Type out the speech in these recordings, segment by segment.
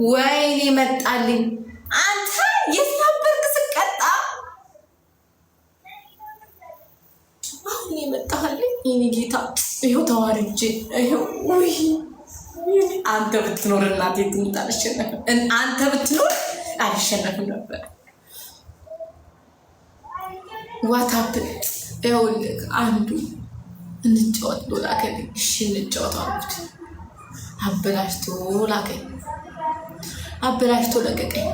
ወይኔ መጣልኝ። አንተ የት ነበርክ ስቀጣ? አሁን የመጣልኝ የኔ ጌታ። ይኸው ተዋርጄ ይኸው። ውይ አንተ ብትኖር እናቴ ትሙት አልሸነፍም። አንተ ብትኖር አልሸነፍም ነበር። ዋታፕ ይኸውልህ አንዱ እንጫወት ብሎ ላከኝ። እሺ እንጫወት አልኩት። አበላሽቶ ላከኝ። አበላሽቶ ለቀቀኝ።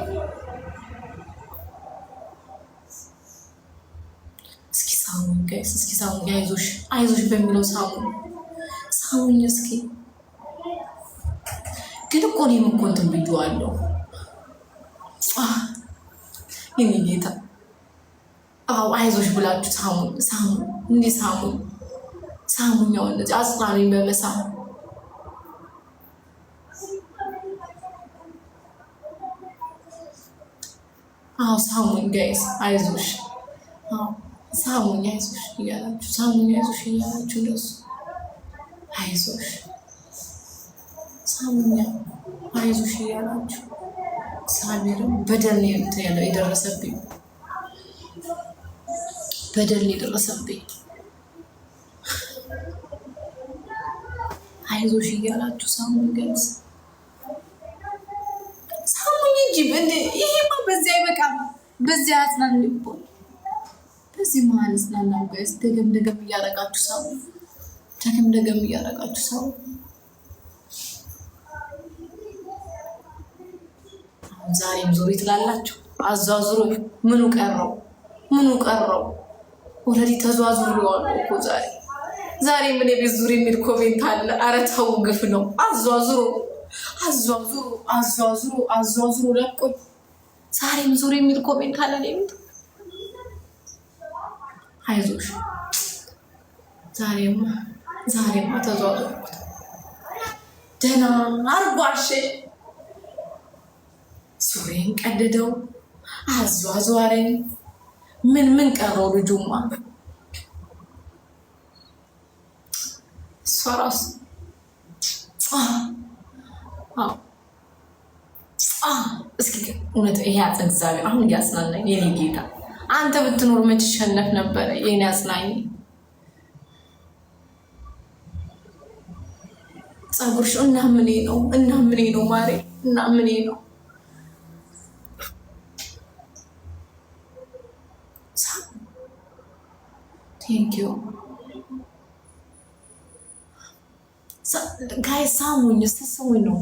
እስኪ ሳሙኝ ጋይስ፣ እስኪ ሳሙኝ። አይዞሽ አይዞሽ በሚለው ሳሙኝ እስኪ። ግን እኮ እኔም እኮ እንትን ብዬዋለሁ የኔ ጌታ። አዎ አይዞሽ ብላችሁ ሳሙኝ እንዲህ ሳሙኝ። ያው እንደዚህ አጽናኑኝ በመሳም። አዎ ሳሙኝ ጋይስ፣ አይዞሽ። አዎ ሳሙኝ አይዞሽ እያላችሁ ሳሙኝ አይዞሽ እያላችሁ እንደሱ አይዞሽ ሳሙኝ አይዞሽ እያላችሁ እግዚአብሔርም በደል ነው የደረሰብኝ። በደል የደረሰብኝ። አይዞሽ እያላችሁ ሳሙኝ ጋይስ፣ ሳሙኝ እንጂ ይሄማ በዚህ አይበቃም። በዚህ አጽናን ልቦ በዚህ መሀል ጽናናው ጋይስ። ደገም እያረጋችሁ ሳሙኝ። ደገም እያረጋችሁ ሳሙኝ። አሁን ዛሬም ዙሪ ትላላችሁ። አዟዙሩ። ምኑ ቀረው? ኦልሬዲ ተዟዙረዋል እኮ ዛሬ ምን ቤት ዙሪ የሚል ኮሜንት አለ። ኧረ ተው ግፍ ነው። አዟዙሩ ለቆኝ። ዛሬም ዙሪ የሚል ኮሜንት አለ። አይዞሽ ዛሬማ ተዟዙርኩት። ደህና አርጓሽ ሱሬን ቀደደው አዟዟረኝ። ምን ቀረው? ልጁማ እሷ ራሱ እስኪ እውነት ይሄ እግዚአብሔር አሁን እያጽናናኝ የኔ ጌታ። አንተ ብትኖር መች ሸነፍ ነበረ? የኔ አጽናኝ ጸጉርሽ እና ምኔ ነው ማሬ፣ እና ምኔ ነው? ቴንኪዩ ጋይ። ሳሙኝ ነው